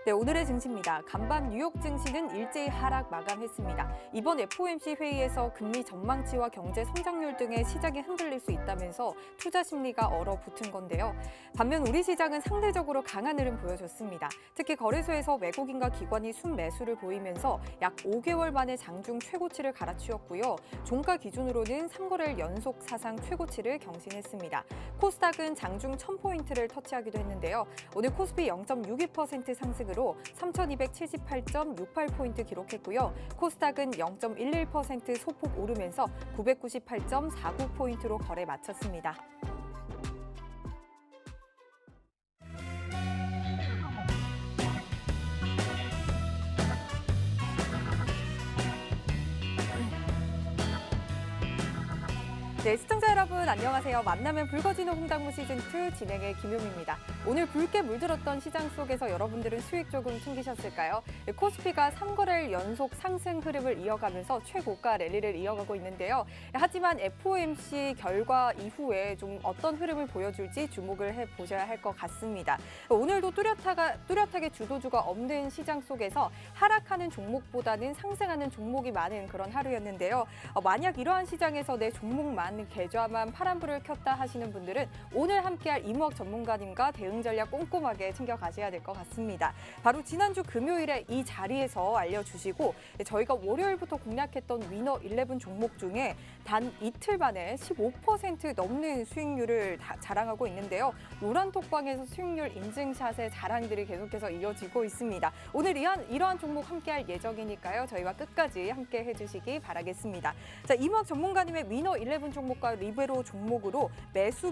네, 오늘의 증시입니다. 간밤 뉴욕 증시는 일제히 하락 마감했습니다. 이번 FOMC 회의에서 금리 전망치와 경제 성장률 등의 시장이 흔들릴 수 있다면서 투자 심리가 얼어붙은 건데요. 반면 우리 시장은 상대적으로 강한 흐름 보여줬습니다. 특히 거래소에서 외국인과 기관이 순매수를 보이면서 약 5개월 만에 장중 최고치를 갈아치웠고요. 종가 기준으로는 3거래일 연속 사상 최고치를 경신했습니다. 코스닥은 장중 1000포인트를 터치하기도 했는데요. 오늘 코스피 0.62% 상승으로 3,278.68포인트 기록했고요. 코스닥은 0.11% 소폭 오르면서 998.49포인트로 거래 마쳤습니다. 네, 시청자 여러분 안녕하세요. 만나면 붉어지는 홍당무 시즌2 진행의 김용입니다. 오늘 붉게 물들었던 시장 속에서 여러분들은 수익 조금 챙기셨을까요? 코스피가 3거래일 연속 상승 흐름을 이어가면서 최고가 랠리를 이어가고 있는데요. 하지만 FOMC 결과 이후에 좀 어떤 흐름을 보여줄지 주목을 해보셔야 할 것 같습니다. 오늘도 뚜렷하게 주도주가 없는 시장 속에서 하락하는 종목보다는 상승하는 종목이 많은 그런 하루였는데요. 만약 이러한 시장에서 내 종목만 계좌만 파란불을 켰다 하시는 분들은 오늘 함께할 이무학 전문가님과 대응 전략 꼼꼼하게 챙겨가셔야 될 것 같습니다. 바로 지난주 금요일에 이 자리에서 알려주시고 저희가 월요일부터 공략했던 위너 11 종목 중에 단 이틀 만에 15% 넘는 수익률을 자랑하고 있는데요. 노란톡방에서 수익률 인증샷의 자랑들이 계속해서 이어지고 있습니다. 오늘 이러한 종목 함께할 예정이니까요. 저희와 끝까지 함께 해주시기 바라겠습니다. 자, 이무학 전문가님의 위너 11 종목과 리베로 종목으로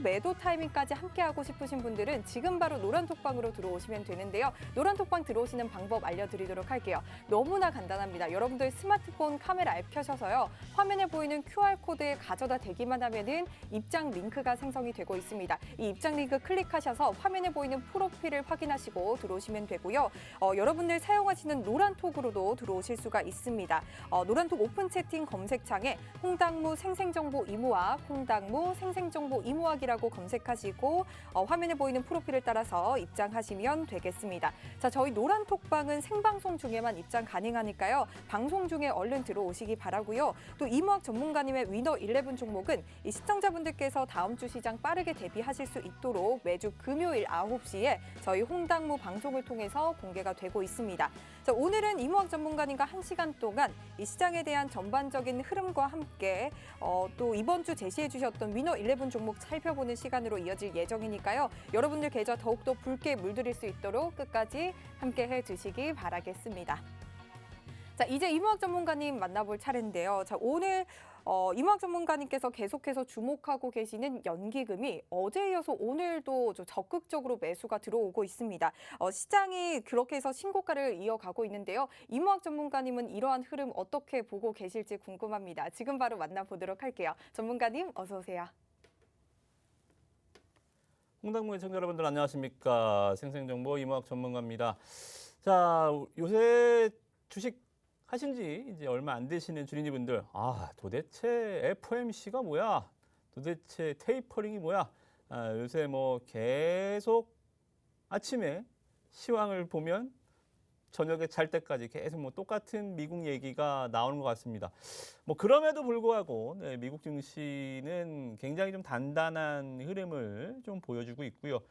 매도 타이밍까지 함께하고 싶으신 분들은 지금 바로 노란톡방으로 들어오시면 되는데요. 노란톡방 들어오시는 방법 알려드리도록 할게요. 너무나 간단합니다. 여러분들 스마트폰 카메라 앱 켜셔서요. 화면에 보이는 QR코드에 가져다 대기만 하면은 입장 링크가 생성이 되고 있습니다. 이 입장 링크 클릭하셔서 화면에 보이는 프로필을 확인하시고 들어오시면 되고요. 여러분들 사용하시는 노란톡으로도 들어오실 수가 있습니다. 노란톡 오픈 채팅 검색창에 홍당무 생생정보 이무학, 홍당무 생생정보 이무학이라고 검색하시고 화면에 보이는 프로필을 따라서 입장하시면 되겠습니다. 자, 저희 노란톡방은 생방송 중에만 입장 가능하니까요. 방송 중에 얼른 들어오시기 바라고요. 또 이무학 전문가님의 위너 11 종목은 이 시청자분들께서 다음 주 시장 빠르게 대비하실 수 있도록 매주 금요일 9시에 저희 홍당무 방송을 통해서 공개가 되고 있습니다. 자, 오늘은 이무학 전문가님과 1시간 동안 이 시장에 대한 전반적인 흐름과 함께 또 이번 주 제시해 주셨던 위너 11 종목 살펴보는 시간으로 이어질 예정이니까요. 여러분들 계좌 더욱더 붉게 물들일 수 있도록 끝까지 함께 해주시기 바라겠습니다. 자, 이제 이무학 전문가님 만나볼 차례인데요. 자, 오늘 이무학 전문가님께서 계속해서 주목하고 계시는 연기금이 어제에 이어서 오늘도 적극적으로 매수가 들어오고 있습니다. 시장이 그렇게 해서 신고가를 이어가고 있는데요. 이무학 전문가님은 이러한 흐름 어떻게 보고 계실지 궁금합니다. 지금 바로 만나보도록 할게요. 전문가님 어서 오세요. 홍당무 시청자 여러분들 안녕하십니까. 생생정보 이무학 전문가입니다. 자, 요새 주식 하신 지 이제 얼마 안 되시는 주린이분들, 도대체 FOMC가 뭐야? 도대체 테이퍼링이 뭐야? 요새 뭐 계속 아침에 시황을 보면 저녁에 잘 때까지 계속 뭐 똑같은 미국 얘기가 나오는 것 같습니다. 뭐 그럼에도 불구하고 미국 증시는 굉장히 좀 단단한 흐름을 좀 보여주고 있고요.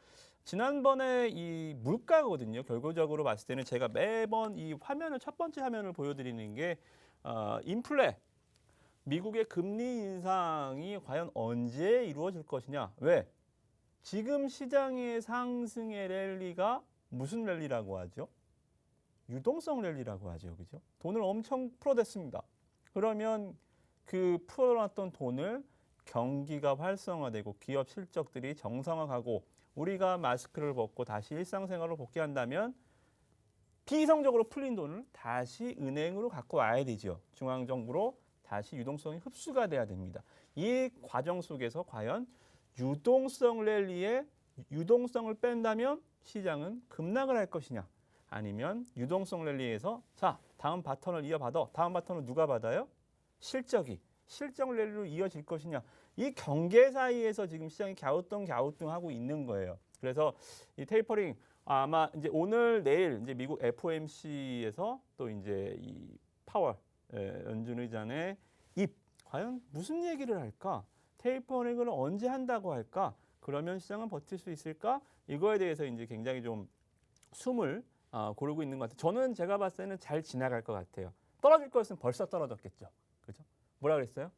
지난번에 이 물가거든요. 결과적으로 봤을 때는 제가 매번 이 화면을 첫 번째 화면을 보여드리는 게 인플레, 미국의 금리 인상이 과연 언제 이루어질 것이냐. 왜? 지금 시장의 상승의 랠리가 무슨 랠리라고 하죠? 유동성 랠리라고 하죠. 그죠? 돈을 엄청 풀어댔습니다. 그러면 그 풀어놨던 돈을 경기가 활성화되고 기업 실적들이 정상화가고 우리가 마스크를 벗고 다시 일상생활로 복귀한다면 비이성적으로 풀린 돈을 다시 은행으로 갖고 와야 되죠. 중앙정부로 다시 유동성이 흡수가 돼야 됩니다. 이 과정 속에서 과연 유동성 랠리에 유동성을 뺀다면 시장은 급락을 할 것이냐, 아니면 유동성 랠리에서 자, 다음 바턴을 이어받아. 다음 바턴을 누가 받아요? 실적 랠리로 이어질 것이냐. 이 경계 사이에서 지금 시장이 갸우뚱하고 있는 거예요. 그래서 이 테이퍼링 아마 이제 오늘 내일 이제 미국 FOMC에서 또 이제 이 파월 연준 의장의 입 과연 무슨 얘기를 할까? 테이퍼링을 언제 한다고 할까? 그러면 시장은 버틸 수 있을까? 이거에 대해서 이제 굉장히 좀 숨을 고르고 있는 것 같아요. 저는 제가 봤을 때는 잘 지나갈 것 같아요. 떨어질 것은 벌써 떨어졌겠죠. 그죠? 뭐라 그랬어요?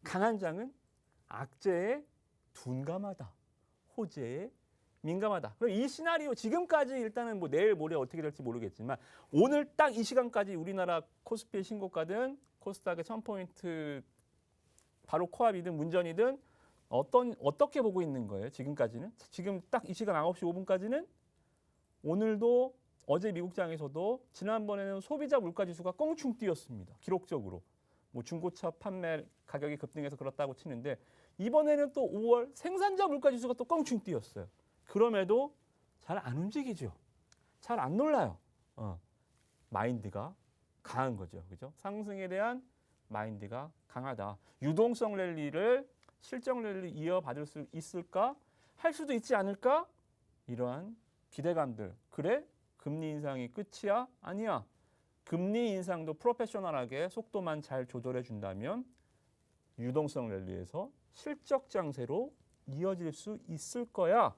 강한 장은 악재에 둔감하다. 호재에 민감하다. 그럼 이 시나리오 지금까지 일단은 뭐 내일 모레 어떻게 될지 모르겠지만 오늘 딱 이 시간까지 우리나라 코스피의 신고가든 코스닥의 1000포인트 바로 코앞이든 문전이든 어떻게 보고 있는 거예요? 지금까지는 지금 딱 이 시간 9시 5분까지는 오늘도 어제 미국장에서도 지난번에는 소비자 물가지수가 껑충 뛰었습니다. 기록적으로 뭐 중고차 판매 가격이 급등해서 그렇다고 치는데 이번에는 또 5월 생산자 물가지수가 또 껑충 뛰었어요. 그럼에도 잘 안 움직이죠. 잘 안 놀라요. 마인드가 강한 거죠. 그죠? 상승에 대한 마인드가 강하다. 유동성 랠리를 실적 랠리 이어받을 수 있을까? 할 수도 있지 않을까? 이러한 기대감들. 그래? 금리 인상이 끝이야? 아니야. 금리 인상도 프로페셔널하게 속도만 잘 조절해 준다면 유동성 랠리에서 실적 장세로 이어질 수 있을 거야.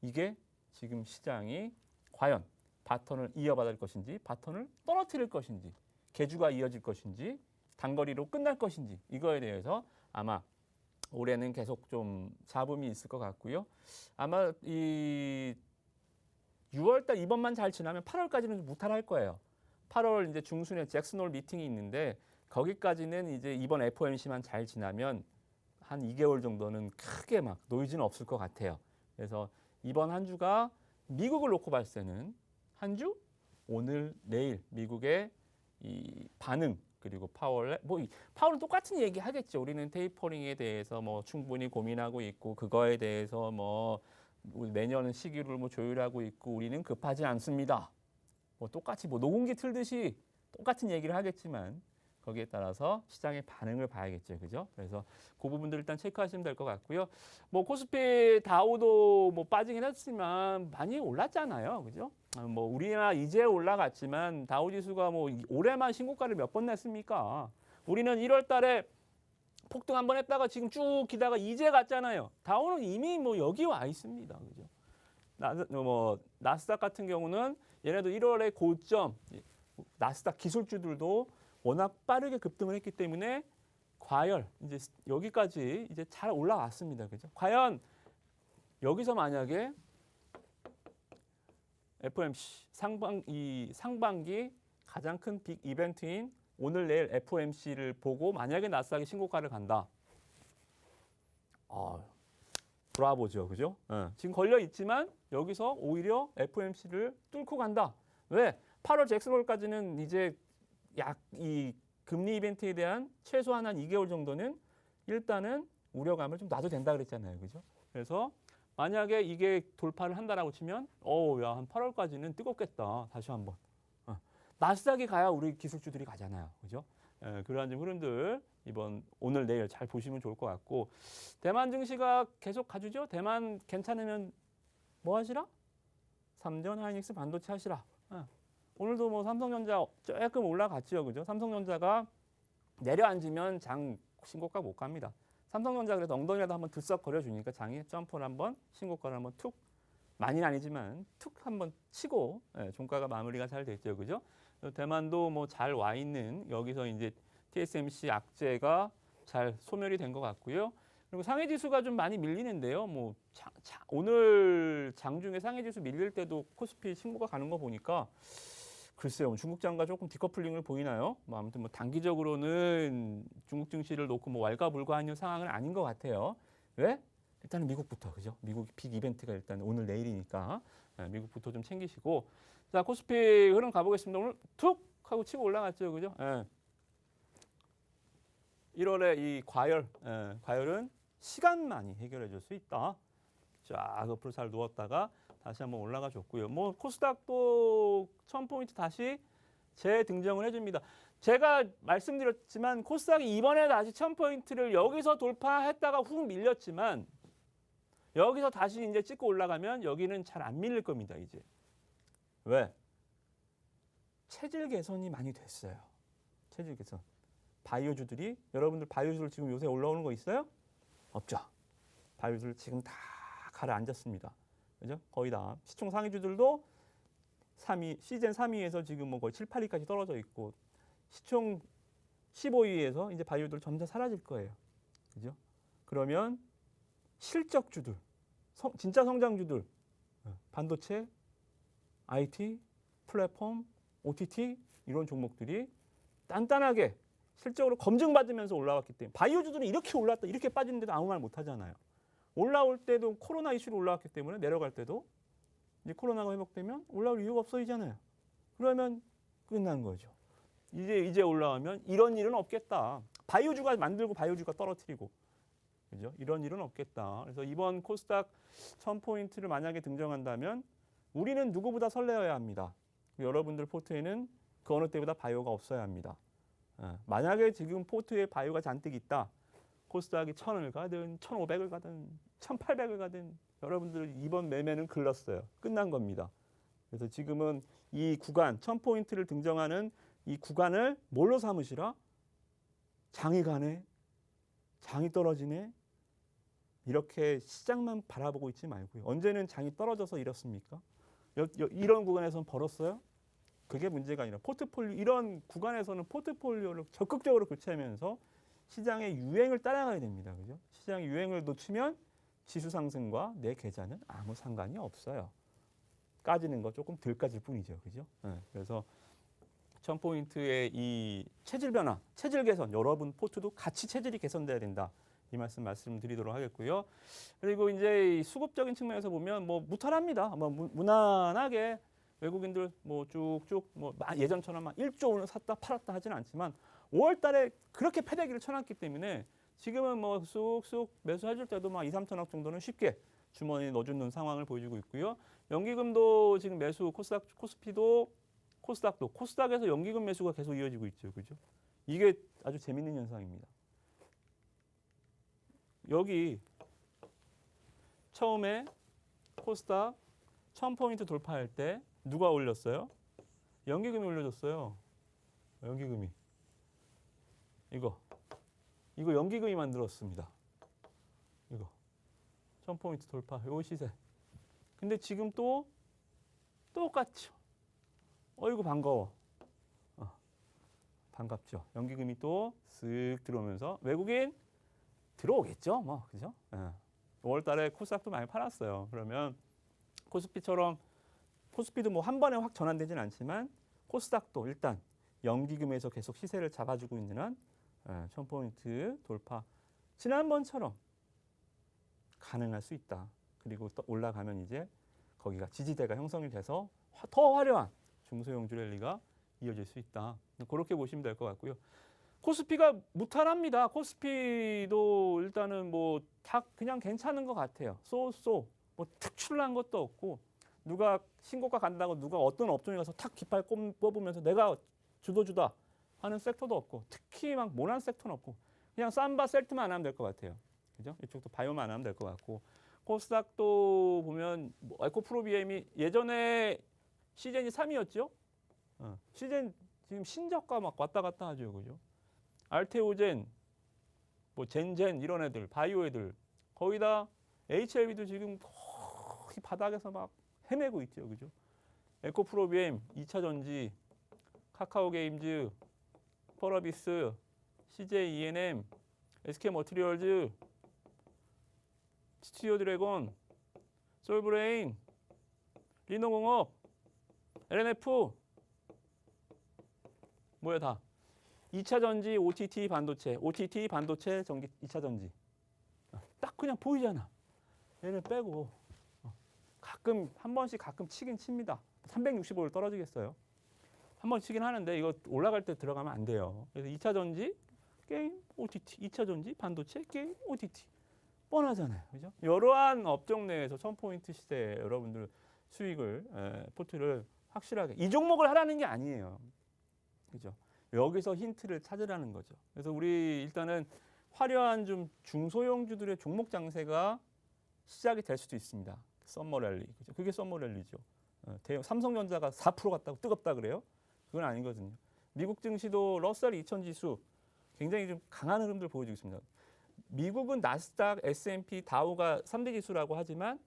이게 지금 시장이 과연 바턴을 이어받을 것인지 바턴을 떨어뜨릴 것인지 계주가 이어질 것인지 단거리로 끝날 것인지 이거에 대해서 아마 올해는 계속 좀 잡음이 있을 것 같고요. 아마 이 6월달 이번만 잘 지나면 8월까지는 좀 무탈할 거예요. 8월 이제 중순에 잭슨홀 미팅이 있는데 거기까지는 이제 이번 FOMC만 잘 지나면 한 2개월 정도는 크게 막 노이즈는 없을 것 같아요. 그래서 이번 한 주가 미국을 놓고 봤을 때는 한 주 오늘 내일 미국의 이 반응 그리고 파월의 파월은 똑같은 얘기 하겠죠. 우리는 테이퍼링에 대해서 뭐 충분히 고민하고 있고 그거에 대해서 뭐 내년 시기를 뭐 조율하고 있고 우리는 급하지 않습니다. 뭐 똑같이 뭐 녹음기 틀듯이 똑같은 얘기를 하겠지만 거기에 따라서 시장의 반응을 봐야겠죠. 그죠? 그래서 그 부분들 일단 체크하시면 될 것 같고요. 뭐 코스피 다우도 뭐 빠지긴 했지만 많이 올랐잖아요. 그죠? 뭐 우리나 이제 올라갔지만 다우 지수가 뭐 올해만 신고가를 몇 번 냈습니까? 우리는 1월 달에 폭등 한번 했다가 지금 쭉 기다가 이제 갔잖아요. 다우는 이미 뭐 여기 와 있습니다. 그죠? 나스닥 같은 경우는 얘네도 1월에 고점 나스닥 기술주들도 워낙 빠르게 급등을 했기 때문에 과열 이제 여기까지 이제 잘 올라왔습니다. 그죠? 과연 여기서 만약에 FOMC 상반기 가장 큰 빅 이벤트인 오늘 내일 FOMC를 보고 만약에 나스닥이 신고가를 간다. 브라보죠. 그죠? 지금 걸려 있지만 여기서 오히려 FOMC를 뚫고 간다. 왜? 8월 잭슨홀까지는 이제 이 금리 이벤트에 대한 최소한 한 2개월 정도는 일단은 우려감을 좀 놔도 된다 그랬잖아요. 그죠? 그래서 만약에 이게 돌파를 한다라고 치면 야, 한 8월까지는 뜨겁겠다. 다시 한번. 나스닥이 가야 우리 기술주들이 가잖아요. 그죠? 그러한 좀 흐름들 오늘 내일 잘 보시면 좋을 것 같고 대만 증시가 계속 가주죠. 대만 괜찮으면 뭐 하시라? 삼전 하이닉스 반도체 하시라. 오늘도 뭐 삼성전자 조금 올라갔죠. 그죠? 삼성전자가 내려앉으면 장 신고가 못 갑니다. 삼성전자 그래서 엉덩이라도 한번 들썩 거려주니까 장이 점프를 한번 신고가를 한번 툭 많이는 아니지만 툭 한번 치고 종가가 마무리가 잘 됐죠. 그죠? 대만도 뭐 잘 와 있는 여기서 이제 TSMC 악재가 잘 소멸이 된 것 같고요. 그리고 상해 지수가 좀 많이 밀리는데요. 뭐 오늘 장중에 상해 지수 밀릴 때도 코스피 신고가 가는 거 보니까 글쎄요, 중국장과 조금 디커플링을 보이나요? 뭐 아무튼 뭐 단기적으로는 중국 증시를 놓고 뭐 왈가불가하는 상황은 아닌 것 같아요. 왜? 일단은 미국부터 그죠? 미국 빅 이벤트가 일단 오늘 내일이니까 미국부터 좀 챙기시고 자 코스피 흐름 가보겠습니다. 오늘 툭 하고 치고 올라갔죠, 그죠? 1월에 이 과열은 시간만이 해결해줄 수 있다. 쫙 옆으로 잘 누웠다가 다시 한번 올라가 줬고요. 뭐 코스닥도 1000포인트 다시 재등정을 해줍니다. 제가 말씀드렸지만 코스닥이 이번에 다시 1000포인트를 여기서 돌파했다가 훅 밀렸지만 여기서 다시 이제 찍고 올라가면 여기는 잘 안 밀릴 겁니다. 이제. 왜? 체질 개선이 많이 됐어요. 체질 개선. 바이오주들이 여러분들 바이오주들 지금 요새 올라오는 거 있어요? 없죠. 바이오주들 지금 다 가라앉았습니다. 그죠? 거의 다 시총 상위주들도 3위, 시즌 3위에서 지금 뭐 거의 7, 8위까지 떨어져 있고 시총 15위에서 이제 바이오주들 점점 사라질 거예요. 그죠? 그러면 실적주들, 진짜 성장주들, 반도체, IT, 플랫폼, OTT 이런 종목들이 단단하게 실적으로 검증받으면서 올라왔기 때문에 바이오주들은 이렇게 올랐다 이렇게 빠지는데도 아무 말 못하잖아요. 올라올 때도 코로나 이슈로 올라왔기 때문에 내려갈 때도 이제 코로나가 회복되면 올라올 이유가 없어지잖아요. 그러면 끝난 거죠. 이제 올라오면 이런 일은 없겠다. 바이오주가 만들고 바이오주가 떨어뜨리고 그죠? 이런 일은 없겠다. 그래서 이번 코스닥 1000포인트를 만약에 등정한다면 우리는 누구보다 설레어야 합니다. 여러분들 포트에는 그 어느 때보다 바이오가 없어야 합니다. 만약에 지금 포트에 바이오가 잔뜩 있다. 코스닥이 1000을 가든 1500을 가든 1800을 가든 여러분들 이번 매매는 글렀어요. 끝난 겁니다. 그래서 지금은 이 구간 1000포인트를 등정하는 이 구간을 뭘로 삼으시라? 장이 가네? 장이 떨어지네? 이렇게 시장만 바라보고 있지 말고요. 언제는 장이 떨어져서 이렇습니까? 이런 구간에서는 벌었어요? 그게 문제가 아니라 포트폴리오 이런 구간에서는 포트폴리오를 적극적으로 교체하면서 시장의 유행을 따라가야 됩니다. 그죠? 시장의 유행을 놓치면 지수 상승과 내 계좌는 아무 상관이 없어요. 까지는 거 조금 덜 까질 뿐이죠. 그죠? 그래서 1000포인트의 이 체질 변화, 체질 개선, 여러분 포트도 같이 체질이 개선돼야 된다. 이 말씀드리도록 하겠고요. 그리고 이제 이 수급적인 측면에서 보면 뭐 무탈합니다. 뭐 무난하게 외국인들 뭐 쭉쭉 뭐 예전처럼 막 1조 원을 샀다 팔았다 하지는 않지만 5월달에 그렇게 패대기를 쳐놨기 때문에 지금은 뭐 쑥쑥 매수해줄 때도 막 2, 3천억 정도는 쉽게 주머니에 넣어주는 상황을 보여주고 있고요. 연기금도 지금 매수 코스피도 코스닥에서 연기금 매수가 계속 이어지고 있죠. 그죠? 이게 아주 재밌는 현상입니다. 여기 처음에 코스닥 1000포인트 돌파할 때 누가 올렸어요? 연기금이 올려줬어요. 연기금이. 이거 연기금이 만들었습니다. 이거 1000포인트 돌파 요 시세. 근데 지금 또 똑같죠. 어이구 반가워. 반갑죠. 연기금이 또 쓱 들어오면서 외국인 들어오겠죠. 뭐 그죠? 5월달에 코스닥도 많이 팔았어요. 그러면 코스피처럼 코스피도 뭐 한 번에 확 전환되진 않지만 코스닥도 일단 연기금에서 계속 시세를 잡아주고 있는 한 1000포인트 돌파 지난번처럼 가능할 수 있다. 그리고 또 올라가면 이제 거기가 지지대가 형성이 돼서 더 화려한 중소형주 랠리가 이어질 수 있다. 그렇게 보시면 될 것 같고요. 코스피가 무탈합니다. 코스피도 일단은 뭐 다 그냥 괜찮은 것 같아요. 뭐 특출난 것도 없고 누가 신고가 간다고 누가 어떤 업종에 가서 탁 깃발 뽑으면서 내가 주도주다 하는 섹터도 없고 특히 막 모난 섹터는 없고 그냥 삼바 셀트만 안 하면 될 것 같아요. 그죠? 이쪽도 바이오만 안 하면 될 것 같고 코스닥도 보면 뭐 에코프로비엠이 예전에 시젠이 3위였죠. 시젠 지금 신저가 막 왔다 갔다 하죠. 그죠? 알테오젠, 뭐 젠젠 이런 애들, 바이오 애들 거의 다 HLB도 지금 거의 바닥에서 막 헤매고 있죠. 그죠? 에코프로비엠, 2차 전지, 카카오게임즈, 펄어비스, CJ ENM, SK머티리얼즈, 스튜디오 드래곤, 솔브레인, 리노공업, LNF 뭐야 다 2차 전지 OTT 반도체 전기 2차 전지 딱 그냥 보이잖아. 얘를 빼고 가끔 한 번씩 가끔 치긴 칩니다. 365를 떨어지겠어요. 한 번 치긴 하는데 이거 올라갈 때 들어가면 안 돼요. 그래서 2차 전지 게임 OTT, 2차 전지 반도체 게임 OTT 뻔하잖아요. 그죠? 이러한 업종 내에서 1000포인트 시대에 여러분들 수익을 포트를 확실하게 이 종목을 하라는 게 아니에요. 그죠? 여기서 힌트를 찾으라는 거죠. 그래서 우리 일단은 화려한 좀 중소형주들의 종목 장세가 시작이 될 수도 있습니다. 썸머 랠리. 그죠? 그게 썸머 랠리죠. 삼성전자가 4% 갔다고 뜨겁다 그래요? 그건 아니거든요. 미국 증시도 러셀 2000 지수 굉장히 좀 강한 흐름들 보여주고 있습니다. 미국은 나스닥, S&P, 다우가 3대 지수라고 하지만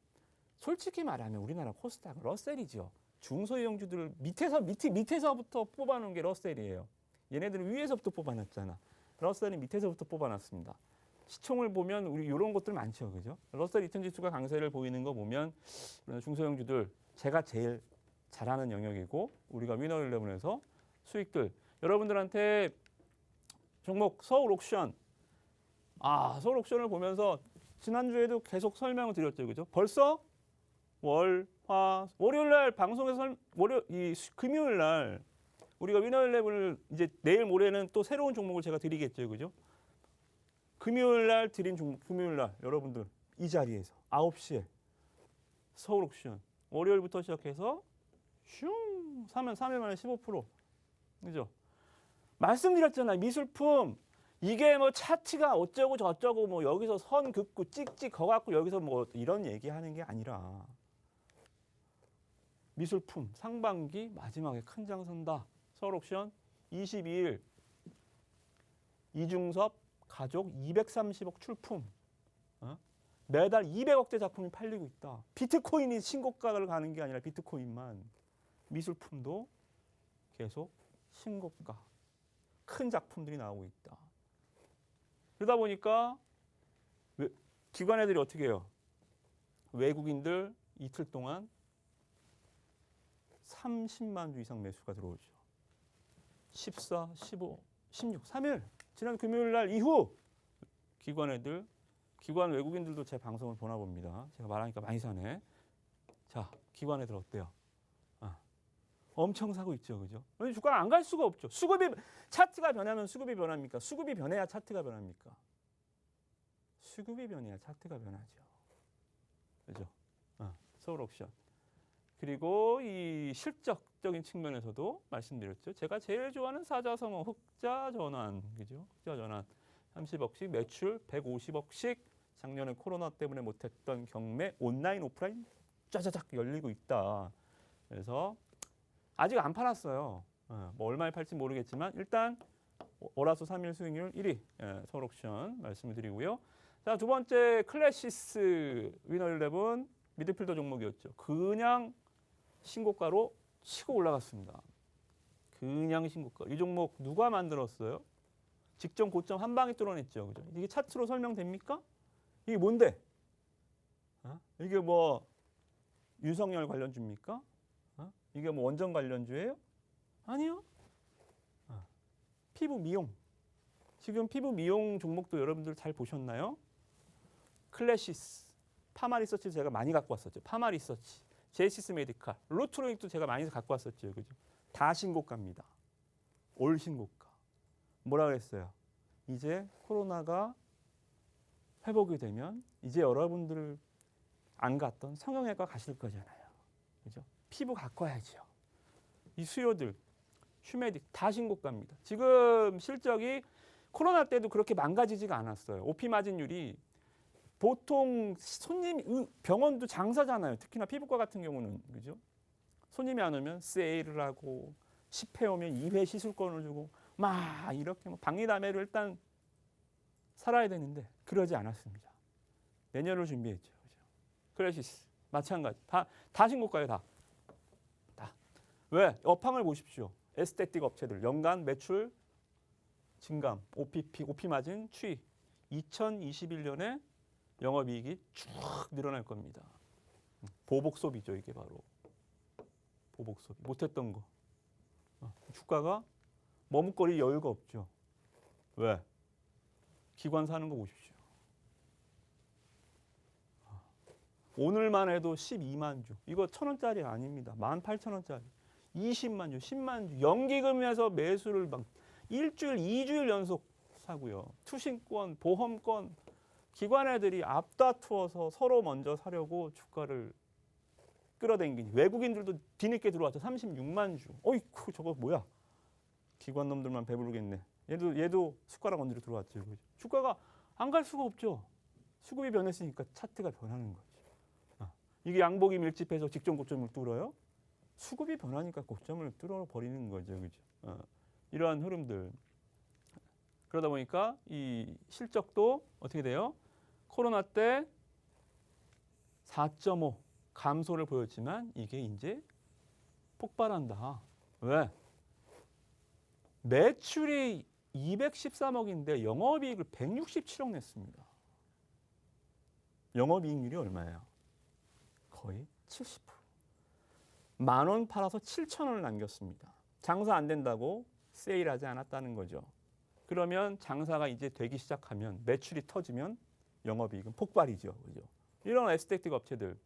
솔직히 말하면 우리나라 코스닥은 러셀이죠. 중소형주들 밑에서부터 뽑아놓은 게 러셀이에요. 얘네들은 위에서부터 뽑아놨잖아. 러셀이 밑에서부터 뽑아놨습니다. 시총을 보면 우리 이런 것들 많죠, 그죠? 러셀 2000 지수가 강세를 보이는 거 보면 중소형주들 제가 제일 잘하는 영역이고 우리가 위너 11에서 수익들 여러분들한테 종목 서울 옥션 서울 옥션을 보면서 지난주에도 계속 설명을 드렸죠, 그죠? 벌써 월요일 날 방송에서 금요일 날 우리가 위너 11을 이제 내일 모레는 또 새로운 종목을 제가 드리겠죠, 그죠? 금요일 날 드린 종목, 금요일 날 여러분들 이 자리에서 9시에 서울 옥션 월요일부터 시작해서 슝 사면 3일 만에 15%. 그죠? 말씀드렸잖아요. 미술품 이게 뭐 차트가 어쩌고 저쩌고 뭐 여기서 선 긋고 찍찍 거갖고 여기서 뭐 이런 얘기하는 게 아니라 미술품 상반기 마지막에 큰 장 선다. 서울 옥션 22일 이중섭 가족 230억 출품. 매달 200억대 작품이 팔리고 있다. 비트코인이 신고가를 가는 게 아니라 비트코인만 미술품도 계속 신고가 큰 작품들이 나오고 있다. 그러다 보니까 기관 애들이 어떻게 해요? 외국인들 이틀 동안 30만 주 이상 매수가 들어오죠. 14, 15, 16, 3일 지난 금요일 날 이후 기관 외국인들도 제 방송을 보나 봅니다. 제가 말하니까 많이 사네. 자, 기관 애들 어때요? 엄청 사고 있죠, 그죠? 주가가 안 갈 수가 없죠. 차트가 변하면 수급이 변합니까? 수급이 변해야 차트가 변합니까? 수급이 변해야 차트가 변하죠. 그죠? 서울 옥션. 그리고 이 실적적인 측면에서도 말씀드렸죠. 제가 제일 좋아하는 사자성어 흑자 전환, 그죠? 흑자 전환 30억씩 매출 150억씩 작년에 코로나 때문에 못했던 경매 온라인 오프라인 짜자작 열리고 있다. 그래서 아직 안 팔았어요. 뭐 얼마에 팔지 모르겠지만 일단 월화수 3일 수익률 1위 서울 옥션 말씀을 드리고요. 자, 두 번째 클래시스 위너 11 미드필더 종목이었죠. 그냥 신고가로 치고 올라갔습니다. 그냥 신고가. 이 종목 누가 만들었어요? 직전 고점 한 방에 뚫어냈죠. 그죠? 이게 차트로 설명됩니까? 이게 뭔데? 이게 뭐 윤석열 관련주입니까? 이게 뭐 원전 관련주예요? 아니요. 피부 미용. 지금 피부 미용 종목도 여러분들 잘 보셨나요? 클래시스, 파마리서치 제가 많이 갖고 왔었죠. 파마리서치, 제이시스 메디칼, 루트로닉도 제가 많이 갖고 왔었죠. 그죠? 다 신고가입니다. 올 신고가. 뭐라 그랬어요? 이제 코로나가 회복이 되면 이제 여러분들 안 갔던 성형외과 가실 거잖아요. 그죠? 피부 갖고 와야죠. 이 수요들, 휴메딕 다 신고가입니다. 지금 실적이 코로나 때도 그렇게 망가지지가 않았어요. OP 마진율이 보통 병원도 장사잖아요. 특히나 피부과 같은 경우는 그죠? 손님이 안 오면 세일을 하고 10회 오면 2회 시술권을 주고 막 이렇게 박리담회로 일단 살아야 되는데 그러지 않았습니다. 내년을 준비했죠. 그죠? 클래시스 마찬가지. 다 신고가예요. 다. 왜? 업황을 보십시오. 에스테틱 업체들 연간 매출 증감, OP 마진 추이. 2021년에 영업이익이 쭉 늘어날 겁니다. 보복 소비죠, 이게 바로. 보복 소비. 못했던 거. 주가가 머뭇거릴 여유가 없죠. 왜? 기관 사는 거 보십시오. 오늘만 해도 12만 주. 이거 1,000원짜리 아닙니다. 18,000원짜리. 20만 주, 10만 주. 연기금에서 매수를 막 일주일, 2주일 연속 사고요. 투신권, 보험권. 기관 애들이 앞다투어서 서로 먼저 사려고 주가를 끌어당기니. 외국인들도 뒤늦게 들어왔죠. 36만 주. 어이쿠 저거 뭐야. 기관 놈들만 배부르겠네. 얘도 숟가락 얹으러 들어왔죠. 주가가 안 갈 수가 없죠. 수급이 변했으니까 차트가 변하는 거죠. 이게 양복이 밀집해서 직전 고점을 뚫어요? 수급이 변하니까 고점을 뚫어버리는 거죠. 그죠? 이러한 흐름들. 그러다 보니까 이 실적도 어떻게 돼요? 코로나 때 4.5 감소를 보였지만 이게 이제 폭발한다. 왜? 매출이 213억인데 영업이익을 167억 냈습니다. 영업이익률이 얼마예요? 거의 70%. 10,000원 팔아서 7,000원을 남겼습니다. 장사 안 된다고 세일하지 않았다는 거죠. 그러면 장사가 이제 되기 시작하면 매출이 터지면 영업이익은 폭발이죠. 그죠? 이런 에스테틱 업체들,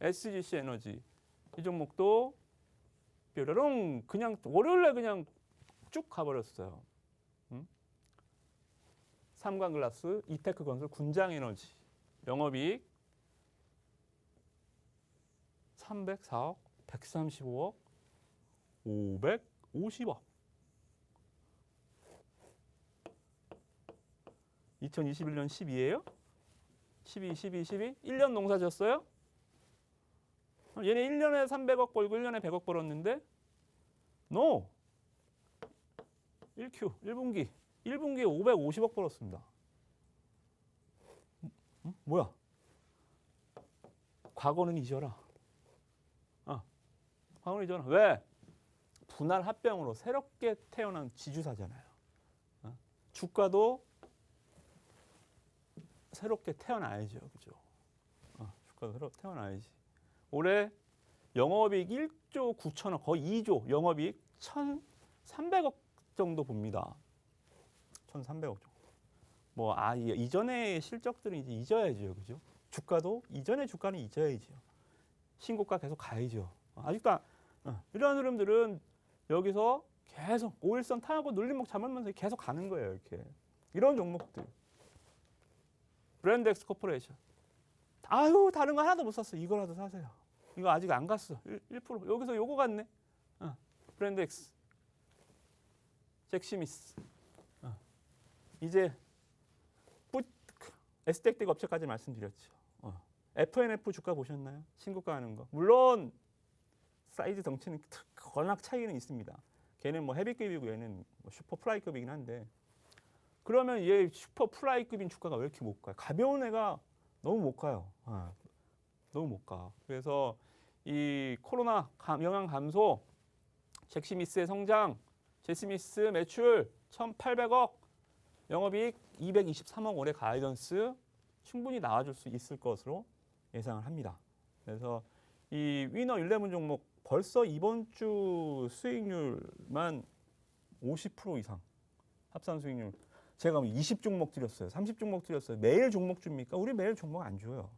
SGC 에너지 이 종목도 뾰로롱 그냥 월요일에 그냥 쭉 가버렸어요. 삼광글라스, 이테크건설, 군장에너지 영업이익 304억, 135억, 550억. 2021년 12예요? 12, 1년 농사 졌어요? 얘네 1년에 300억 벌고 1년에 100억 벌었는데 NO! 1분기에 550억 벌었습니다. 뭐야? 과거는 잊어라. 과거는 잊어라. 왜? 분할 합병으로 새롭게 태어난 지주사잖아요. 주가도 새롭게 태어나야죠. 그죠? 주가도 새롭게 태어나야지. 올해 영업이익 1조 9천억, 거의 2조, 영업이익 1,300억 정도 봅니다. 1,300억 정도. 이전의 실적들은 이제 잊어야죠. 그죠? 주가도 이전의 주가는 잊어야죠. 신고가 계속 가야죠. 아직도 이런 흐름들은 여기서 계속 5일선 타고 눌림목 잡으면서 계속 가는 거예요. 이렇게. 이런 종목들. 브랜드엑스 코퍼레이션. 아유, 다른 거 하나도 못 샀어. 이거라도 사세요. 이거 아직 안 갔어. 1%. 여기서 요거 갔네. 브랜드엑스. 잭시미스. 이제 에스텍틱 업체까지 말씀드렸죠. FNF 주가 보셨나요? 신고가 하는 거. 물론 사이즈 덩치는 워낙 차이는 있습니다. 걔는 뭐 헤비급이고 얘는 뭐 슈퍼 플라이급이긴 한데 그러면 얘 슈퍼 플라이급인 주가가 왜 이렇게 못 가요? 가벼운 애가 너무 못 가요. 너무 못 가. 그래서 이 코로나 영향 감소, 잭시미스의 성장, 제스미스 매출 1,800억, 영업이익 223억 올해 가이던스 충분히 나와줄 수 있을 것으로 예상을 합니다. 그래서 이 위너 11 종목 벌써 이번 주 수익률만 50% 이상 합산 수익률. 제가 20종목 드렸어요. 30종목 드렸어요. 매일 종목 줍니까? 우리 매일 종목 안 줘요.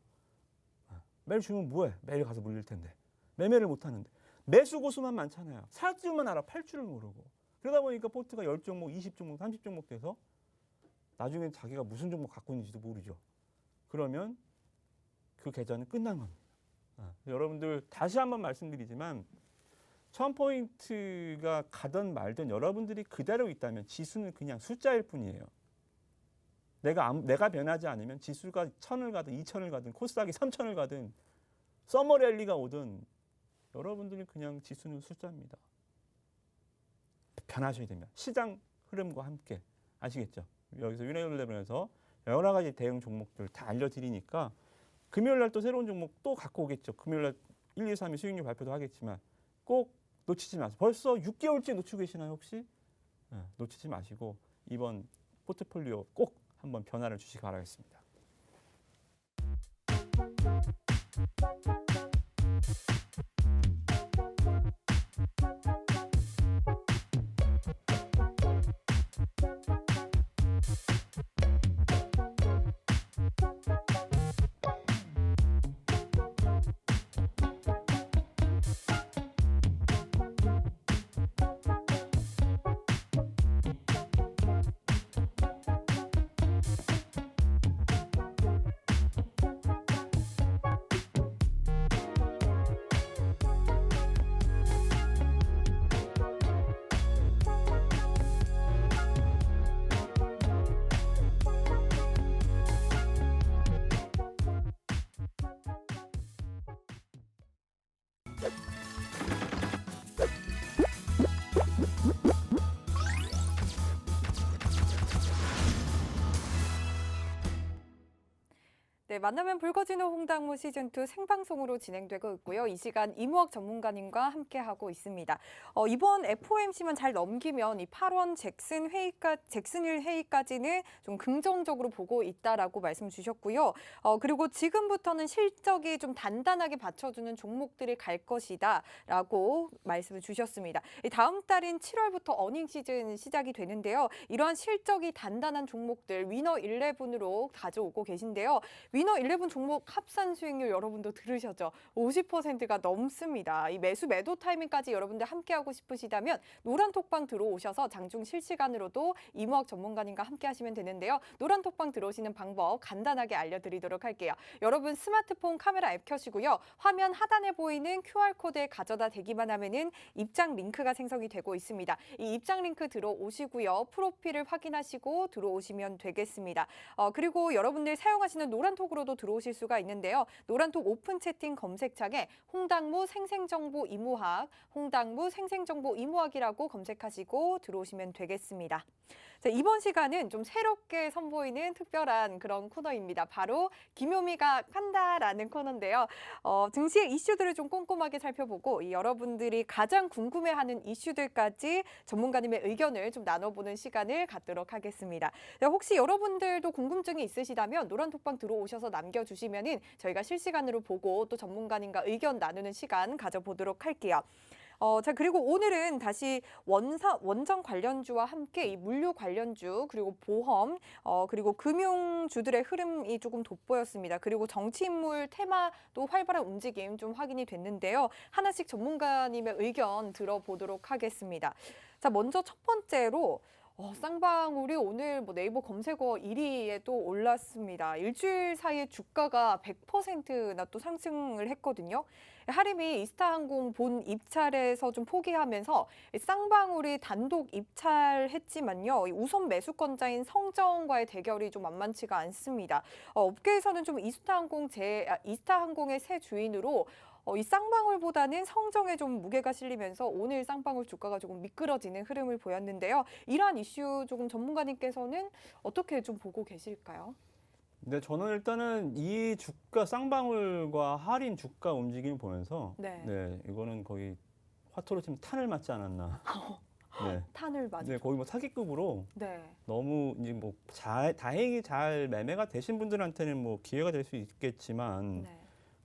매일 주면 뭐해? 매일 가서 물릴 텐데. 매매를 못 하는데. 매수 고수만 많잖아요. 살 줄만 알아. 팔 줄을 모르고. 그러다 보니까 포트가 10종목, 20종목, 30종목 돼서 나중에 자기가 무슨 종목 갖고 있는지도 모르죠. 그러면 그 계좌는 끝난 겁니다. 여러분들 다시 한번 말씀드리지만 1000포인트가 가든 말든 여러분들이 그대로 있다면 지수는 그냥 숫자일 뿐이에요. 내가 변하지 않으면 지수가 1000을 가든 2000을 가든 코스닥이 3000을 가든 서머랠리가 오든 여러분들이 그냥 지수는 숫자입니다. 변하셔야 됩니다. 시장 흐름과 함께. 아시겠죠? 여기서 위너일레븐에서 여러 가지 대응 종목들 다 알려드리니까 금요일 날 또 새로운 종목 또 갖고 오겠죠. 금요일 날 1, 2, 3위 수익률 발표도 하겠지만 꼭 놓치지 마세요. 벌써 6개월째 놓치고 계시나요 혹시? 놓치지 마시고 이번 포트폴리오 꼭 한번 변화를 주시기 바라겠습니다. 만나면 붉어지는 홍당무 시즌2 생방송으로 진행되고 있고요. 이 시간 이무학 전문가님과 함께하고 있습니다. 이번 FOMC만 잘 넘기면 이 8원 잭슨힐 회의까지는 좀 긍정적으로 보고 있다라고 말씀 주셨고요. 그리고 지금부터는 실적이 좀 단단하게 받쳐주는 종목들이 갈 것이다라고 말씀을 주셨습니다. 다음 달인 7월부터 어닝 시즌 시작이 되는데요. 이러한 실적이 단단한 종목들 위너 11으로 가져오고 계신데요. 위너 11 종목 합산 수익률 여러분도 들으셨죠? 50%가 넘습니다. 이 매수 매도 타이밍까지 여러분들 함께하고 싶으시다면 노란톡방 들어오셔서 장중 실시간으로도 이무학 전문가님과 함께하시면 되는데요. 노란톡방 들어오시는 방법 간단하게 알려드리도록 할게요. 여러분 스마트폰 카메라 앱 켜시고요. 화면 하단에 보이는 QR코드에 가져다 대기만 하면은 입장 링크가 생성이 되고 있습니다. 이 입장 링크 들어오시고요. 프로필을 확인하시고 들어오시면 되겠습니다. 그리고 여러분들 사용하시는 노란톡으로도 들어오실 수가 있는데요. 노란톡 오픈 채팅 검색창에 홍당무 생생정보 이무학, 홍당무 생생정보 이무학이라고 검색하시고 들어오시면 되겠습니다. 자, 이번 시간은 좀 새롭게 선보이는 특별한 그런 코너입니다. 바로 김효미가 판다라는 코너인데요. 증시의 이슈들을 좀 꼼꼼하게 살펴보고 여러분들이 가장 궁금해하는 이슈들까지 전문가님의 의견을 좀 나눠보는 시간을 갖도록 하겠습니다. 자, 혹시 여러분들도 궁금증이 있으시다면 노란톡방 들어오셔서 남겨주시면은 저희가 실시간으로 보고 또 전문가님과 의견 나누는 시간 가져보도록 할게요. 자, 그리고 오늘은 다시 원전 관련주와 함께 이 물류 관련주, 그리고 보험, 그리고 금융주들의 흐름이 조금 돋보였습니다. 그리고 정치인물 테마도 활발한 움직임 좀 확인이 됐는데요. 하나씩 전문가님의 의견 들어보도록 하겠습니다. 자, 먼저 첫 번째로 쌍방울이 오늘 네이버 검색어 1위에 또 올랐습니다. 일주일 사이에 주가가 100%나 또 상승을 했거든요. 하림이 이스타항공 본 입찰에서 좀 포기하면서 쌍방울이 단독 입찰했지만요. 우선 매수권자인 성정과의 대결이 좀 만만치가 않습니다. 업계에서는 좀 이스타항공의 새 주인으로 이 쌍방울보다는 성정에 좀 무게가 실리면서 오늘 쌍방울 주가가 조금 미끄러지는 흐름을 보였는데요. 이러한 이슈 조금 전문가님께서는 어떻게 좀 보고 계실까요? 네, 저는 일단은 이 주가 쌍방울과 할인 주가 움직임 보면서 네. 이거는 거의 화토로 치면 탄을 맞지 않았나. 네. 탄을 맞죠. 네, 거의 뭐 사기급으로 네. 너무 이제 뭐 다행히 잘 매매가 되신 분들한테는 뭐 기회가 될 수 있겠지만 네.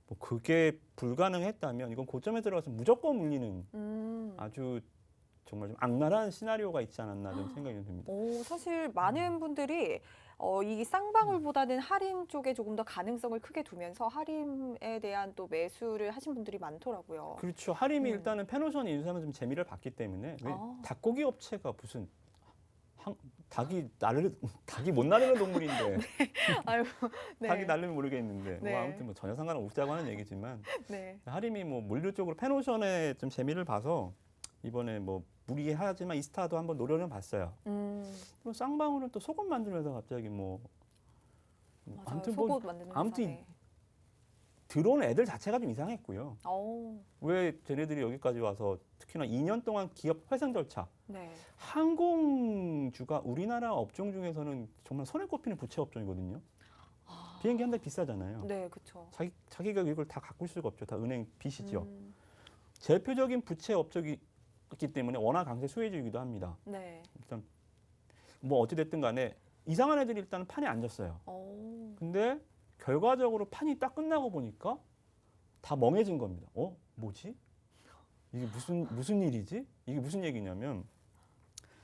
뭐 그게 불가능했다면 이건 고점에 들어가서 무조건 물리는 아주 정말 좀 악랄한 시나리오가 있지 않았나 좀 생각이 듭니다. 사실 많은 분들이 이 쌍방울보다는 할인 쪽에 조금 더 가능성을 크게 두면서 할인에 대한 또 매수를 하신 분들이 많더라고요. 그렇죠. 하림이 일단은 페노션 인수하면 좀 재미를 봤기 때문에 왜 닭고기 업체가 무슨 닭이 못 나르는 동물인데 아유, 네. 닭이 나르면 모르겠는데 네. 뭐 아무튼 뭐 전혀 상관없다고 하는 얘기지만 네. 하림이 뭐 물류 쪽으로 페노션에 좀 재미를 봐서 이번에 뭐 무리하지만 이스타도 한번 노려는 봤어요. 또 쌍방울은 또 속옷 만들면서 갑자기 뭐 맞아요. 아무튼 속옷 만드는 아무튼 회사네. 들어온 애들 자체가 좀 이상했고요. 오, 왜 쟤네들이 여기까지 와서 특히나 2년 동안 기업 회생 절차 네. 항공주가 우리나라 업종 중에서는 정말 손에 꼽히는 부채 업종이거든요. 비행기 한 달 비싸잖아요. 네, 그렇죠. 자기가 이걸 다 가꿀 수가 없죠. 다 은행 빚이죠. 대표적인 부채 업종이기 때문에 워낙 강세 수혜주이기도 합니다. 네. 일단 뭐 어찌 됐든 간에 이상한 애들이 일단 판에 앉았어요. 근데 결과적으로 판이 딱 끝나고 보니까 다 멍해진 겁니다. 뭐지? 이게 무슨 일이지? 이게 무슨 얘기냐면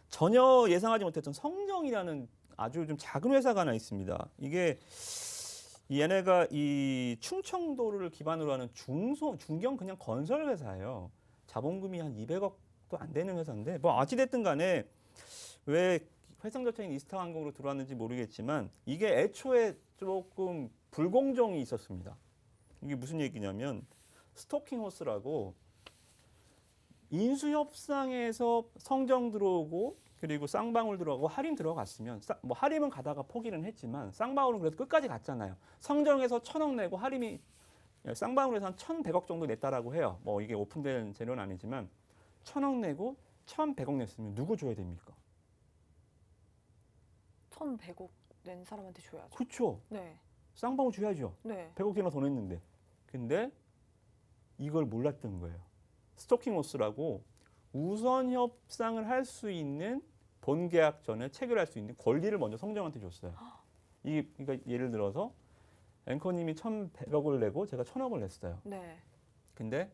전혀 예상하지 못했던 성정이라는 아주 좀 작은 회사가 하나 있습니다. 이게 얘네가 이 충청도를 기반으로 하는 중경 그냥 건설 회사예요. 자본금이 한 200억도 안 되는 회사인데 뭐 어찌됐든 간에 왜 회생 절차인 이스타항공으로 들어왔는지 모르겠지만 이게 애초에 조금 불공정이 있었습니다. 이게 무슨 얘기냐면 스토킹 호스라고 인수협상에서 성정 들어오고 그리고 쌍방울 들어가고 하림 들어갔으면 뭐 하림은 가다가 포기는 했지만 쌍방울은 그래도 끝까지 갔잖아요. 성정에서 1,000억 내고 하림이 쌍방울에서 한 1,100억 정도 냈다라고 해요. 뭐 이게 오픈된 재료는 아니지만 1,000억 내고 1,100억 냈으면 누구 줘야 됩니까? 1,100억 낸 사람한테 줘야죠. 그렇죠. 네. 쌍방울 줘야죠. 네. 100억이나 더 냈는데. 근데 이걸 몰랐던 거예요. 스토킹 호스라고 우선 협상을 할 수 있는 본 계약 전에 체결할 수 있는 권리를 먼저 성정한테 줬어요. 이게 그러니까 예를 들어서 앵커님이 1,100억을 내고 제가 1,000억을 냈어요. 네. 근데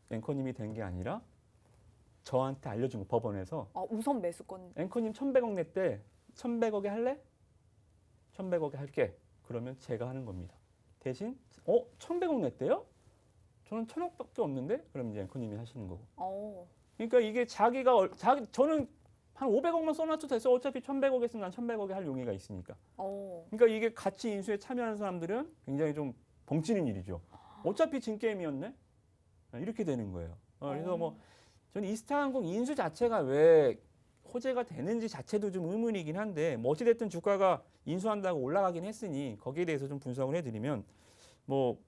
앵커님이 된 게 아니라 저한테 알려준 거 법원에서 우선 매수권. 앵커님 1,100억 냈대. 1,100억에 할래? 1,100억에 할게. 그러면 제가 하는 겁니다. 대신 1,100억 냈대요? 저는 1,000억밖에 없는데? 그럼 이제 앵커님이 하시는 거고. 그러니까 이게 저는 한 500억만 써놔도 됐어. 어차피 1,100억 했으면 난 1,100억에 할 용의가 있으니까. 그러니까 이게 같이 인수에 참여하는 사람들은 굉장히 좀 벙찌는 일이죠. 어차피 진 게임이었네? 이렇게 되는 거예요. 그래서 뭐 저는 이스타항공 인수 자체가 왜 호재가 되는지 자체도 좀 의문이긴 한데 뭐 어찌됐든 주가가 인수한다고 올라가긴 했으니 거기에 대해서 좀 분석을 해드리면 뭐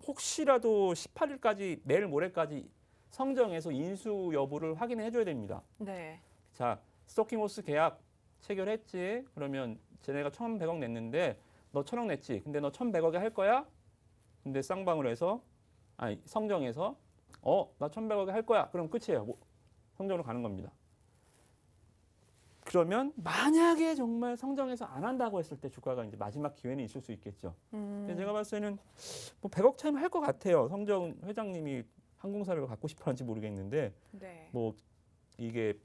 혹시라도 18일까지 내일 모레까지 성정해서 인수 여부를 확인해 줘야 됩니다. 네. 자, 스토킹호스 계약 체결했지. 그러면 쟤네가 1,100억 냈는데 너 1,000억 냈지. 근데 너 1,100억에 할 거야? 근데 쌍방울 해서 성정해서 나 1,100억에 할 거야. 그럼 끝이에요. 성정으로 가는 겁니다. 그러면 만약에 정말 성정해서 안 한다고 했을 때 주가가 이제 마지막 기회는 있을 수 있겠죠. 근데 제가 봤을 때는 뭐 100억 차이면 할 것 같아요. 성정 회장님이 항공사를 갖고 싶어 하는지 모르겠는데 네. 뭐 이게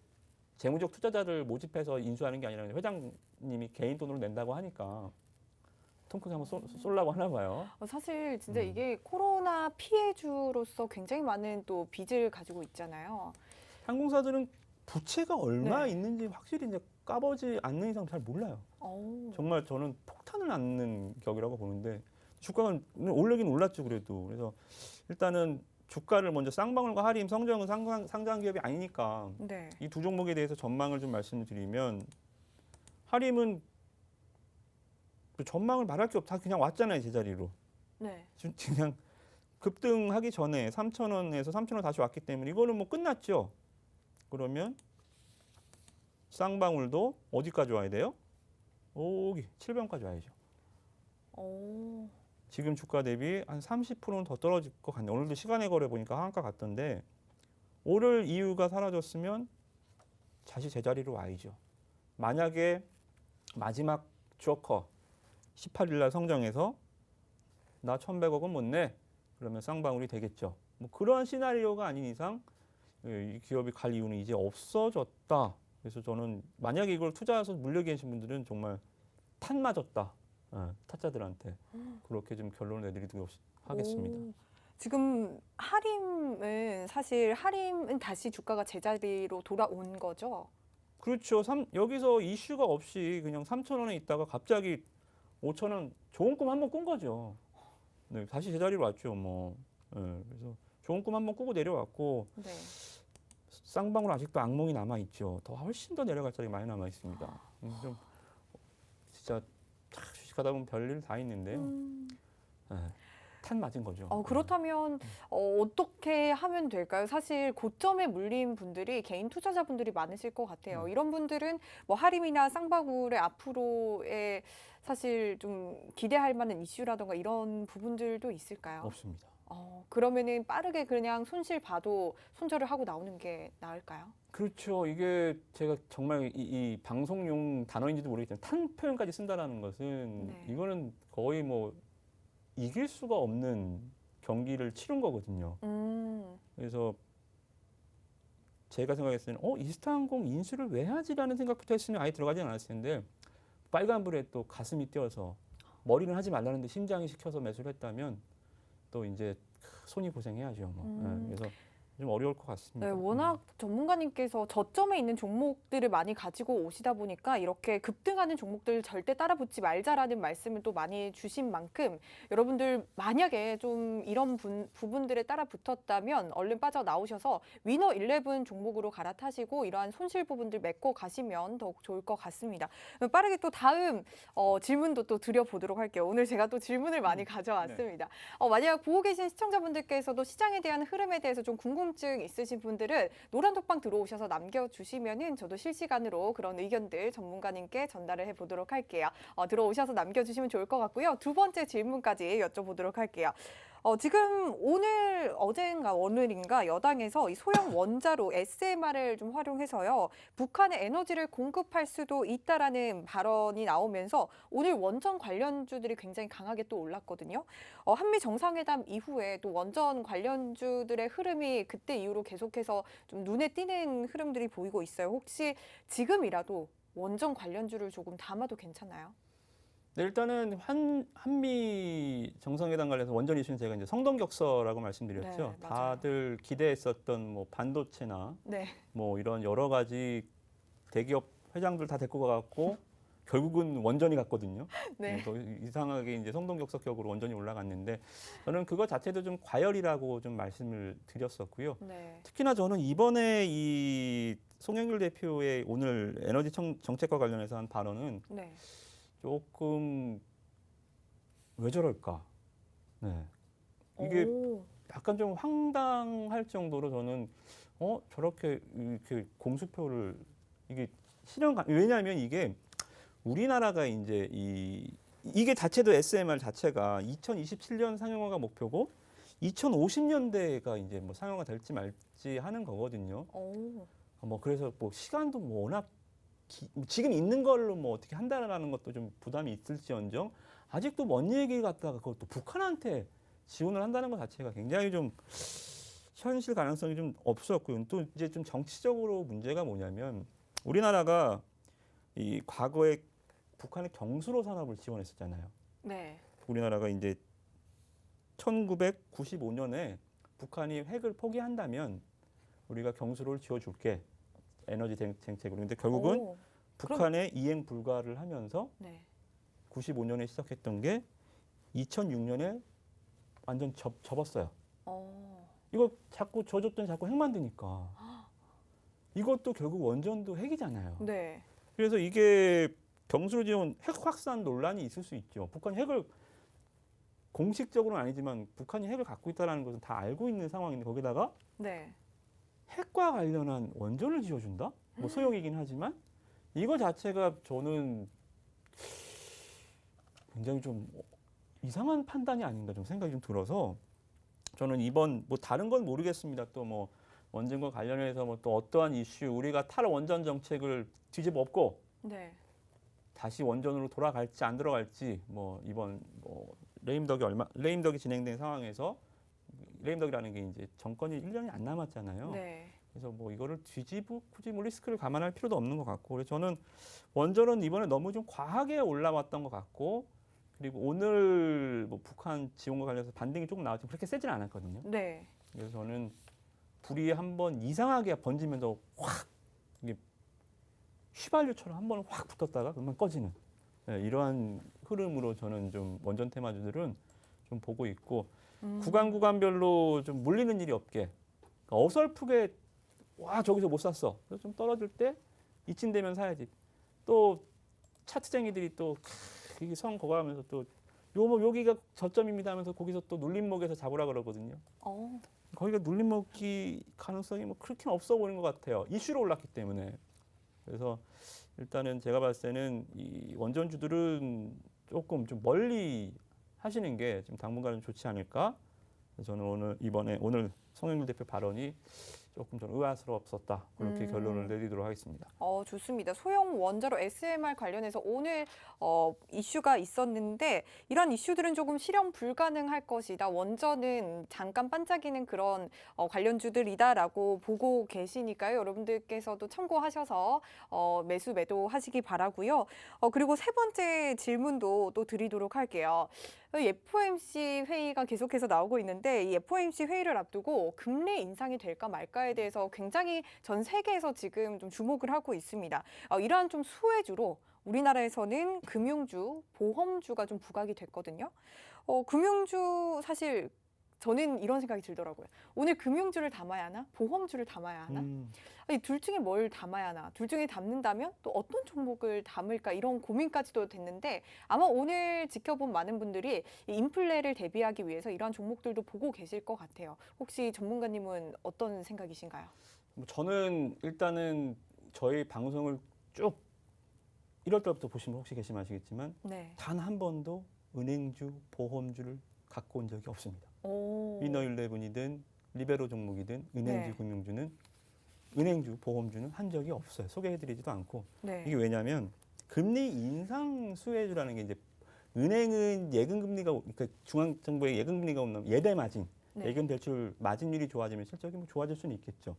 재무적 투자자를 모집해서 인수하는 게 아니라 회장님이 개인 돈으로 낸다고 하니까 통 크게 한번 쏠라고 하나 봐요. 사실 진짜 이게 코로나 피해주로서 굉장히 많은 또 빚을 가지고 있잖아요. 항공사들은 부채가 얼마 네. 있는지 확실히 이제 까보지 않는 이상 잘 몰라요. 정말 저는 폭탄을 낳는 격이라고 보는데 주가가 올르긴 올랐죠 그래도. 그래서 일단은 주가를 먼저 쌍방울과 하림, 성정은 상장 기업이 아니니까 네. 이 두 종목에 대해서 전망을 좀 말씀드리면 하림은 전망을 말할 게 없다. 그냥 왔잖아요 제자리로. 네. 그냥 급등하기 전에 3,000원에서 3,000원 다시 왔기 때문에 이거는 뭐 끝났죠. 그러면 쌍방울도 어디까지 와야 돼요? 여기 700원까지 와야죠. 지금 주가 대비 한 30%는 더 떨어질 것 같네요. 오늘도 시간의 거래 보니까 하한가 같던데 오를 이유가 사라졌으면 다시 제자리로 와야죠. 만약에 마지막 조커 18일 날 성정해서 나 1,100억은 못 내. 그러면 쌍방울이 되겠죠. 뭐 그런 시나리오가 아닌 이상 이 기업이 갈 이유는 이제 없어졌다. 그래서 저는 만약에 이걸 투자해서 물려 계신 분들은 정말 탄 맞았다. 타짜들한테 그렇게 좀 결론을 내드리도록 하겠습니다. 지금 하림은 사실 하림은 다시 주가가 제자리로 돌아온 거죠? 그렇죠. 여기서 이슈가 없이 그냥 3,000원에 있다가 갑자기 5,000원 좋은 꿈 한번 꾼 거죠. 네, 다시 제자리로 왔죠. 뭐. 그래서 좋은 꿈 한번 꾸고 내려왔고 네. 쌍방울 아직도 악몽이 남아 있죠. 더 훨씬 더 내려갈 자리 많이 남아 있습니다. 좀 진짜 주식하다 보면 별일 다 있는데요. 탄 맞은 거죠. 그렇다면 어떻게 하면 될까요? 사실 고점에 물린 분들이 개인 투자자분들이 많으실 것 같아요. 이런 분들은 뭐 하림이나 쌍방울의 앞으로의 사실 좀 기대할 만한 이슈라던가 이런 부분들도 있을까요? 없습니다. 그러면은 빠르게 그냥 손실 봐도 손절을 하고 나오는 게 나을까요? 그렇죠. 이게 제가 정말 이 방송용 단어인지도 모르겠지만 탄 표현까지 쓴다라는 것은 네. 이거는 거의 뭐 이길 수가 없는 경기를 치른 거거든요. 그래서 제가 생각했을 때는 이스타항공 인수를 왜 하지라는 생각부터 했으면 아예 들어가진 않았을 텐데 빨간불에 또 가슴이 뛰어서 머리는 하지 말라는데 심장이 시켜서 매수를 했다면 또 이제 손이 고생해야죠. 그래서 좀 어려울 것 같습니다. 네, 워낙 전문가님께서 저점에 있는 종목들을 많이 가지고 오시다 보니까 이렇게 급등하는 종목들 절대 따라붙지 말자라는 말씀을 또 많이 주신 만큼 여러분들 만약에 좀 이런 부분들에 따라 붙었다면 얼른 빠져나오셔서 위너 11 종목으로 갈아타시고 이러한 손실 부분들 메꿔 가시면 더 좋을 것 같습니다. 빠르게 또 다음 질문도 또 드려보도록 할게요. 오늘 제가 또 질문을 많이 가져왔습니다. 만약 보고 계신 시청자분들께서도 시장에 대한 흐름에 대해서 좀 궁금해 궁금증 있으신 분들은 노란톡방 들어오셔서 남겨주시면은 저도 실시간으로 그런 의견들 전문가님께 전달을 해보도록 할게요. 들어오셔서 남겨주시면 좋을 것 같고요. 두 번째 질문까지 여쭤보도록 할게요. 지금 어젠가 오늘인가 여당에서 이 소형 원자로 SMR을 좀 활용해서요. 북한에 에너지를 공급할 수도 있다라는 발언이 나오면서 오늘 원전 관련주들이 굉장히 강하게 또 올랐거든요. 한미 정상회담 이후에 또 원전 관련주들의 흐름이 그때 이후로 계속해서 좀 눈에 띄는 흐름들이 보이고 있어요. 혹시 지금이라도 원전 관련주를 조금 담아도 괜찮나요? 네, 일단은 한미 정상회담 관련해서 원전 이슈는 제가 이제 성동격서라고 말씀드렸죠. 네, 맞아요. 다들 기대했었던 뭐 반도체나 네. 뭐 이런 여러 가지 대기업 회장들 다 데리고 가갖고 결국은 원전이 갔거든요. 네. 이상하게 이제 성동격서격으로 원전이 올라갔는데 저는 그거 자체도 좀 과열이라고 좀 말씀을 드렸었고요. 네. 특히나 저는 이번에 이 송영길 대표의 오늘 에너지 정책과 관련해서 한 발언은 네. 조금 왜 저럴까? 네. 이게 오. 약간 좀 황당할 정도로 저는 저렇게 이렇게 공수표를 이게 왜냐하면 이게 우리나라가 이제 이게 자체도 SMR 자체가 2027년 상용화가 목표고 2050년대가 이제 뭐 상용화 될지 말지 하는 거거든요. 오. 뭐 그래서 뭐 시간도 뭐 워낙 지금 있는 걸로 뭐 어떻게 한다라는 것도 좀 부담이 있을지언정 아직도 먼 얘기 갖다가 그것도 북한한테 지원을 한다는 것 자체가 굉장히 좀 현실 가능성이 좀 없었고요. 또 이제 좀 정치적으로 문제가 뭐냐면 우리나라가 이 과거에 북한의 경수로 산업을 지원했었잖아요. 네. 우리나라가 이제 1995년에 북한이 핵을 포기한다면 우리가 경수로를 지어줄게. 에너지 정책으로. 근데 결국은 오. 북한에 이행 불가를 하면서 네. 95년에 시작했던 게 2006년에 완전 접었어요. 이거 자꾸 져줬더니 자꾸 핵 만드니까. 이것도 결국 원전도 핵이잖아요. 네. 그래서 이게 경수로 지원 핵 확산 논란이 있을 수 있죠. 북한이 핵을 공식적으로는 아니지만 북한이 핵을 갖고 있다는 것은 다 알고 있는 상황인데 거기다가 네. 핵과 관련한 원전을 지어준다? 뭐 소형이긴 하지만 이거 자체가 저는 굉장히 좀 이상한 판단이 아닌가 좀 생각이 좀 들어서 저는 이번 뭐 다른 건 모르겠습니다. 또 뭐 원전과 관련해서 뭐 또 어떠한 이슈 우리가 탈원전 정책을 뒤집어 엎고 네. 다시 원전으로 돌아갈지 안 들어갈지 뭐 이번 뭐 레임덕이 진행된 상황에서 레임덕이라는 게 이제 정권이 1년이 안 남았잖아요. 네. 그래서 뭐 이거를 뒤집고 굳이 뭐 리스크를 감안할 필요도 없는 것 같고 그래서 저는 원전은 이번에 너무 좀 과하게 올라왔던 것 같고 그리고 오늘 뭐 북한 지원과 관련해서 반등이 조금 나왔지만 그렇게 세지는 않았거든요. 네. 그래서 저는 불이 한번 이상하게 번지면서 확 이게 휘발유처럼 한번 확 붙었다가 그만 꺼지는 이러한 흐름으로 저는 좀 원전 테마주들은 좀 보고 있고 구간별로 좀 물리는 일이 없게 그러니까 어설프게 와 저기서 못 샀어. 그래서 좀 떨어질 때 이쯤 되면 사야지. 또 차트쟁이들이 또 이게 성 거가면서 또 여기가 저점입니다 하면서 거기서 또 눌림목에서 잡으라 그러거든요. 거기가 눌림목이 가능성이 뭐 그렇게는 없어 보이는 것 같아요. 이슈로 올랐기 때문에. 그래서 일단은 제가 봤을 때는 이 원전주들은 조금 좀 멀리 하시는 게 좀 당분간은 좋지 않을까. 그래서 저는 오늘 송영길 대표 발언이 조금 좀 의아스럽었다. 그렇게 결론을 내리도록 하겠습니다. 좋습니다. 소형 원자로 SMR 관련해서 오늘 이슈가 있었는데 이런 이슈들은 조금 실현 불가능할 것이다. 원전은 잠깐 반짝이는 그런 관련주들이다라고 보고 계시니까요. 여러분들께서도 참고하셔서 매수 매도하시기 바라고요. 그리고 세 번째 질문도 또 드리도록 할게요. FOMC 회의가 계속해서 나오고 있는데 이 FOMC 회의를 앞두고 금리 인상이 될까 말까에 대해서 굉장히 전 세계에서 지금 좀 주목을 하고 있습니다. 이러한 좀 수혜주로 우리나라에서는 금융주, 보험주가 좀 부각이 됐거든요. 금융주 사실 저는 이런 생각이 들더라고요. 오늘 금융주를 담아야 하나? 보험주를 담아야 하나? 아니, 둘 중에 뭘 담아야 하나? 둘 중에 담는다면 또 어떤 종목을 담을까? 이런 고민까지도 됐는데 아마 오늘 지켜본 많은 분들이 이 인플레를 대비하기 위해서 이러한 종목들도 보고 계실 것 같아요. 혹시 전문가님은 어떤 생각이신가요? 뭐 저는 일단은 저희 방송을 쭉 1월 달부터 보시면 혹시 계시면 아시겠지만 네. 단 한 번도 은행주, 보험주를 갖고 온 적이 없습니다. 오. 위너11이든 리베로 종목이든 은행주, 네. 금융주는 은행주, 보험주는 한 적이 없어요. 소개해드리지도 않고. 네. 이게 왜냐하면 금리 인상 수혜주라는 게 이제 은행은 예금금리가 그러니까 중앙정부의 예금금리가 없는 예대 마진, 네. 예금 대출 마진율이 좋아지면 실적이 뭐 좋아질 수는 있겠죠.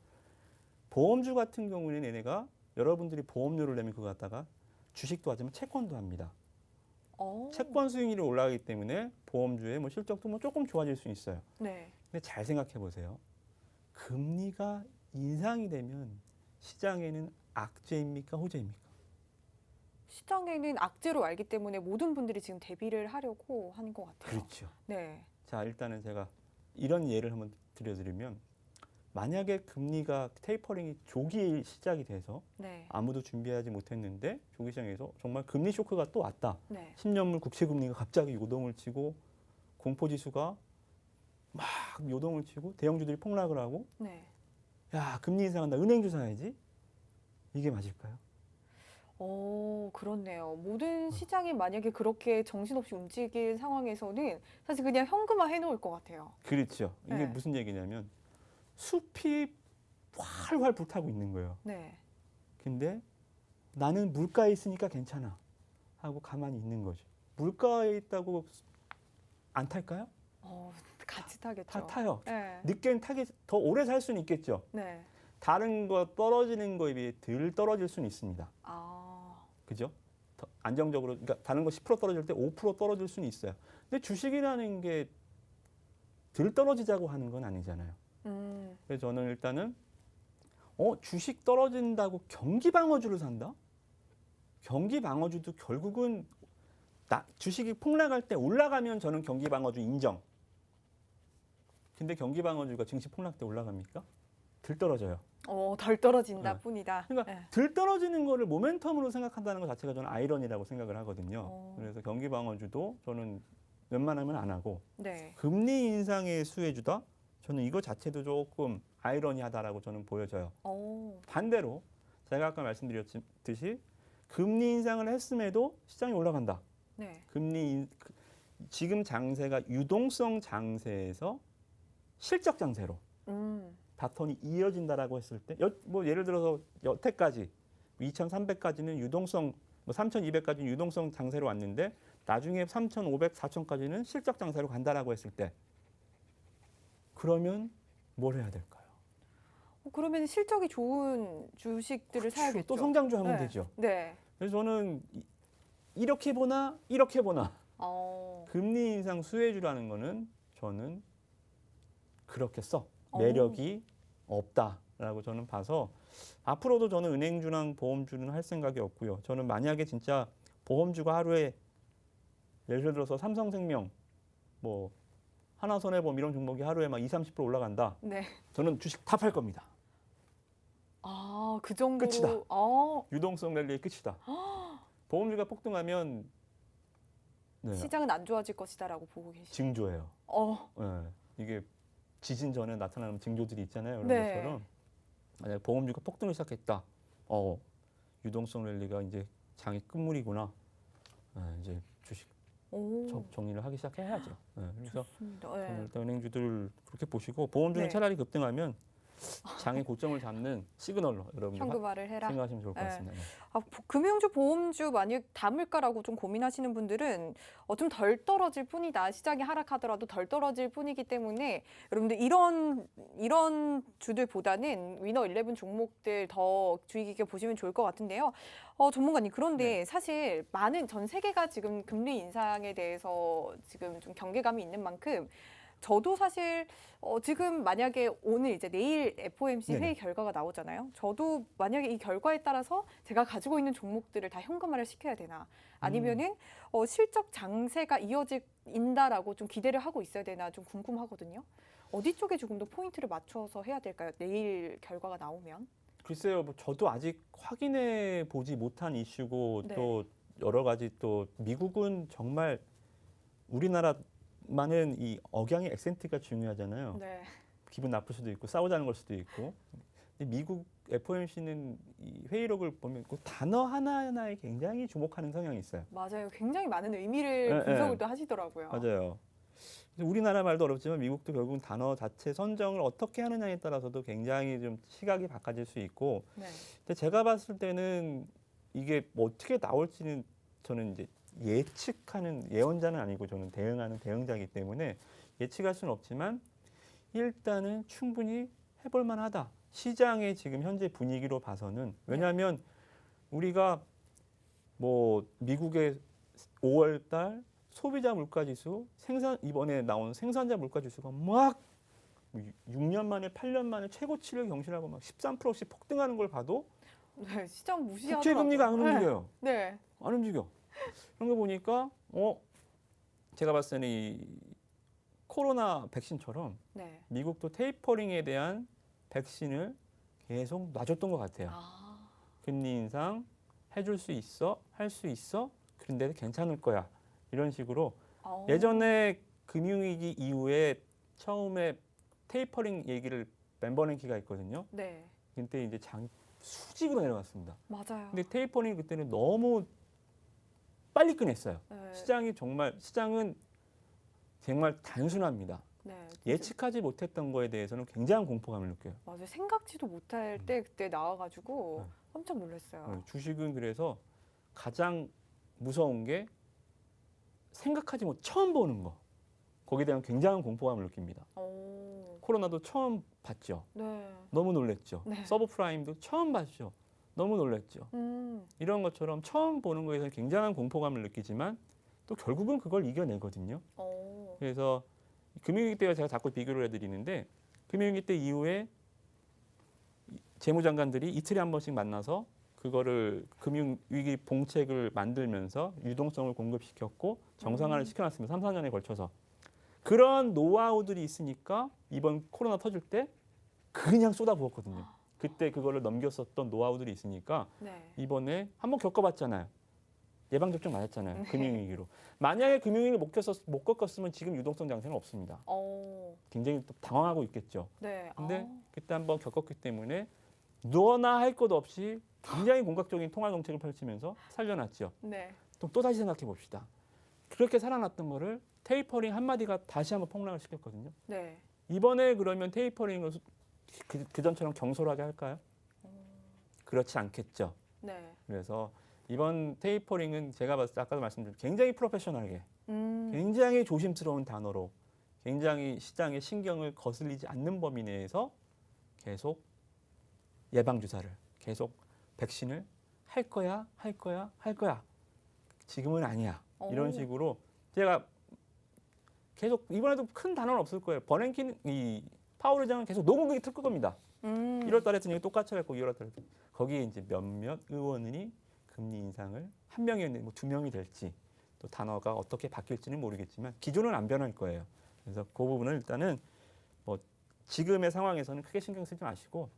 보험주 같은 경우는 얘네가 여러분들이 보험료를 내면 그거 갖다가 주식도 하지만 채권도 합니다. 오. 채권 수익률이 올라가기 때문에 보험주의 뭐 실적도 뭐 조금 좋아질 수 있어요. 네. 근데 잘 생각해 보세요. 금리가 인상이 되면 시장에는 악재입니까, 호재입니까? 시장에는 악재로 알기 때문에 모든 분들이 지금 대비를 하려고 하는 것 같아요. 그렇죠. 네. 자, 일단은 제가 이런 예를 한번 드려드리면 만약에 금리가 테이퍼링이 조기 시작이 돼서 네. 아무도 준비하지 못했는데 조기 시장에서 정말 금리 쇼크가 또 왔다. 네. 10년물 국채 금리가 갑자기 요동을 치고 공포 지수가 막 요동을 치고 대형주들이 폭락을 하고 네. 야, 금리 인상한다. 은행주 사야지. 이게 맞을까요? 오, 그렇네요. 모든 시장이 만약에 그렇게 정신없이 움직일 상황에서는 사실 그냥 현금화 해놓을 것 같아요. 그렇죠. 이게 네. 무슨 얘기냐면 숲이 활활 불타고 있는 거예요. 네. 근데 나는 물가에 있으니까 괜찮아 하고 가만히 있는 거죠. 물가에 있다고 안 탈까요? 같이 타겠죠. 다 타요. 네. 늦게는 타기 더 오래 살 수는 있겠죠. 네. 다른 거 떨어지는 거에 비해 덜 떨어질 수는 있습니다. 아, 그죠? 더 안정적으로 그러니까 다른 거 10% 떨어질 때 5% 떨어질 수는 있어요. 근데 주식이라는 게 덜 떨어지자고 하는 건 아니잖아요. 그래서 저는 일단은 주식 떨어진다고 경기 방어주를 산다? 경기 방어주도 결국은 주식이 폭락할 때 올라가면 저는 경기 방어주 인정. 근데 경기 방어주가 증시 폭락 때 올라갑니까? 덜 떨어져요. 덜 떨어진다 네. 뿐이다. 그러니까 네. 덜 떨어지는 거를 모멘텀으로 생각한다는 것 자체가 저는 아이러니라고 생각을 하거든요. 그래서 경기 방어주도 저는 웬만하면 안 하고 네. 금리 인상의 수혜주다? 저는 이거 자체도 조금 아이러니하다라고 저는 보여져요. 반대로 제가 아까 말씀드렸듯이 금리 인상을 했음에도 시장이 올라간다. 네. 지금 장세가 유동성 장세에서 실적 장세로 바톤이 이어진다라고 했을 때, 뭐 예를 들어서 여태까지 2,300까지는 유동성, 뭐 3,200까지는 유동성 장세로 왔는데 나중에 3,500, 4,000까지는 실적 장세로 간다라고 했을 때, 그러면 뭘 해야 될까요? 그러면 실적이 좋은 주식들을 사야겠죠. 또 성장주 하면 네. 되죠. 네. 그래서 저는 이렇게 보나 이렇게 보나 금리 인상 수혜주라는 거는 저는 그렇게 매력이 없다라고 저는 봐서 앞으로도 저는 은행주랑 보험주는 할 생각이 없고요. 저는 만약에 진짜 보험주가 하루에 예를 들어서 삼성생명, 뭐 하나손해보험 이런 종목이 하루에 막 20, 30% 올라간다. 네. 저는 주식 다 팔 겁니다. 그 정도로. 끝이다. 유동성 랠리의 끝이다. 보험주가 폭등하면 네, 시장은 안 좋아질 것이다라고 보고 계시죠. 징조예요. 네, 이게 지진 전에 나타나는 징조들이 있잖아요. 그런 네. 것처럼 만약 보험주가 폭등을 시작했다. 유동성 랠리가 이제 장이 끝물이구나. 이제 주식 정리를 하기 시작해야죠. 그래서 좋습니다. 저는 네. 일단 은행주들 그렇게 보시고 보험주는 네. 차라리 급등하면 장의 고점을 잡는 시그널로 여러분들 현금화를 해라. 생각하시면 좋을 것 네. 같습니다. 네. 금융주, 보험주 만약 담을까라고 좀 고민하시는 분들은 좀 덜 떨어질 뿐이다. 시장이 하락하더라도 덜 떨어질 뿐이기 때문에 여러분들 이런 주들보다는 위너 11 종목들 더 주의 깊게 보시면 좋을 것 같은데요. 전문가님, 그런데 사실 많은 전 세계가 지금 금리 인상에 대해서 지금 좀 경계감이 있는 만큼 저도 사실 지금 만약에 오늘 이제 내일 FOMC 네네. 회의 결과가 나오잖아요. 저도 만약에 이 결과에 따라서 제가 가지고 있는 종목들을 다 현금화를 시켜야 되나 아니면은 실적 장세가 이어진다라고 좀 기대를 하고 있어야 되나 좀 궁금하거든요. 어디 쪽에 조금 더 포인트를 맞춰서 해야 될까요? 내일 결과가 나오면. 글쎄요, 뭐 저도 아직 확인해 보지 못한 이슈고 네. 또 여러 가지 또 미국은 정말 우리나라만은 이 억양의 액센트가 중요하잖아요. 네. 기분 나쁠 수도 있고 싸우자는 걸 수도 있고. 근데 미국 FOMC는 이 회의록을 보면 그 단어 하나하나에 굉장히 주목하는 성향이 있어요. 맞아요. 굉장히 많은 의미를 네, 분석을 네. 또 하시더라고요. 맞아요. 그래서 우리나라 말도 어렵지만 미국도 결국은 단어 자체 선정을 어떻게 하느냐에 따라서도 굉장히 좀 시각이 바꿔질 수 있고. 네. 근데 제가 봤을 때는 이게 뭐 어떻게 나올지는 저는 이제 예측하는 예언자는 아니고 저는 대응하는 대응자이기 때문에 예측할 수는 없지만 일단은 충분히 해볼 만하다. 시장의 지금 현재 분위기로 봐서는 왜냐하면 우리가 뭐 미국의 5월 달 소비자 물가 지수 이번에 나온 생산자 물가 지수가 막 6년 만에 8년 만에 최고치를 경신하고 막 13%씩 폭등하는 걸 봐도 네, 시장 무시하더라고요. 국채 금리가 안 움직여요. 네. 안 움직여. 그런 거 보니까 제가 봤을 때는 이 코로나 백신처럼 네. 미국도 테이퍼링에 대한 백신을 계속 놔줬던 것 같아요. 아, 금리 인상 해줄 수 있어, 할 수 있어, 그런데 괜찮을 거야. 이런 식으로 예전에 금융위기 이후에 처음에 테이퍼링 얘기를 멤버랭키가 있거든요. 네. 그때 이제 수직으로 내려갔습니다. 맞아요. 근데 테이퍼링 그때는 너무 빨리 끝냈어요. 네. 시장은 정말 단순합니다. 네. 예측하지 못했던 거에 대해서는 굉장한 공포감을 느껴요. 맞아요. 생각지도 못할 때 그때 나와가지고 네. 깜짝 놀랐어요. 주식은 그래서 가장 무서운 게 생각하지 못 처음 보는 거. 거기에 대한 굉장한 공포감을 느낍니다. 오. 코로나도 처음 봤죠. 네. 너무 놀랬죠. 네. 서브프라임도 처음 봤죠. 너무 놀랬죠. 음. 이런 것처럼 처음 보는 거에 대해서 굉장한 공포감을 느끼지만 또 결국은 그걸 이겨내거든요. 오. 그래서 금융위기 때와 제가 자꾸 비교를 해드리는데 금융위기 때 이후에 재무장관들이 이틀에 한 번씩 만나서 그거를 금융위기 봉책을 만들면서 유동성을 공급시켰고 정상화를 시켜놨습니다. 3, 4년에 걸쳐서. 그런 노하우들이 있으니까 이번 코로나 터질 때 그냥 쏟아부었거든요. 그때 그거를 넘겼었던 노하우들이 있으니까 네. 이번에 한번 겪어봤잖아요. 예방접종 맞았잖아요. 네. 금융위기로. 만약에 금융위기를 못 겪었으면 지금 유동성 장세는 없습니다. 오. 굉장히 또 당황하고 있겠죠. 네. 근데 아. 그때 한번 겪었기 때문에 누워나 할 것 없이 굉장히 공격적인 통화 정책을 펼치면서 살려놨죠. 네. 또 다시 생각해 봅시다. 그렇게 살아났던 거를 테이퍼링 한마디가 다시 한번 폭락을 시켰거든요. 네. 이번에 그러면 테이퍼링을 그전처럼 경솔하게 할까요? 그렇지 않겠죠. 네. 그래서 이번 테이퍼링은 제가 봤을 때 아까도 말씀드린 굉장히 프로페셔널하게 굉장히 조심스러운 단어로 굉장히 시장의 신경을 거슬리지 않는 범위 내에서 계속 예방주사를 계속 백신을 할 거야. 지금은 아니야. 이런 오. 식으로 제가 계속 이번에도 큰 단어는 없을 거예요. 버냉킨 이 파월 의장은 계속 노공격이 틀 겁니다. 1월 달에 했던 얘기 똑같이 할 거고 2월 달에 거기에 이제 몇몇 의원이 금리 인상을 한 명이었는데 뭐 2명이 될지 또 단어가 어떻게 바뀔지는 모르겠지만 기조는 안 변할 거예요. 그래서 그 부분은 일단은 뭐 지금의 상황에서는 크게 신경 쓰지 마시고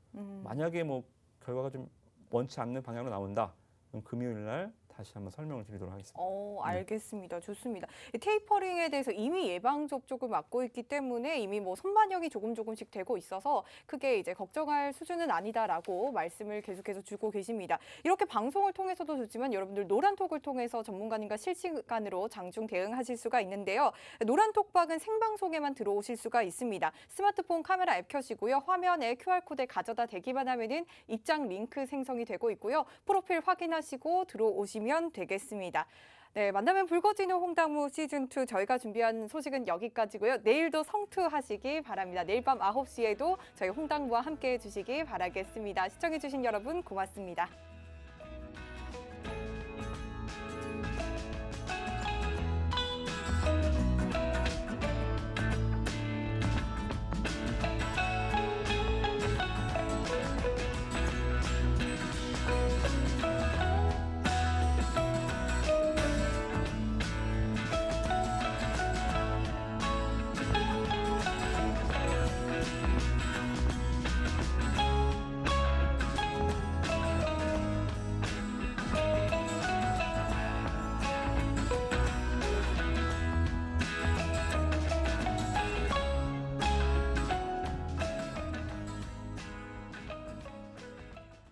만약에 뭐 결과가 좀 원치 않는 방향으로 나온다. 그럼 금요일 날 다시 한번 설명을 드리도록 하겠습니다. 알겠습니다. 좋습니다. 이 테이퍼링에 대해서 이미 예방 접종을 맞고 있기 때문에 이미 뭐 선반영이 조금씩 되고 있어서 크게 이제 걱정할 수준은 아니다라고 말씀을 계속해서 주고 계십니다. 이렇게 방송을 통해서도 좋지만 여러분들 노란톡을 통해서 전문가님과 실시간으로 장중 대응하실 수가 있는데요. 노란톡방은 생방송에만 들어오실 수가 있습니다. 스마트폰 카메라 앱 켜시고요. 화면에 QR코드를 가져다 대기만 하면은 입장 링크 생성이 되고 있고요. 프로필 확인하시고 들어오시면 되겠습니다. 네, 만나면 붉어지는 홍당무 시즌2 저희가 준비한 소식은 여기까지고요. 내일도 성투하시기 바랍니다. 내일 밤 9시에도 저희 홍당무와 함께해 주시기 바라겠습니다. 시청해 주신 여러분 고맙습니다.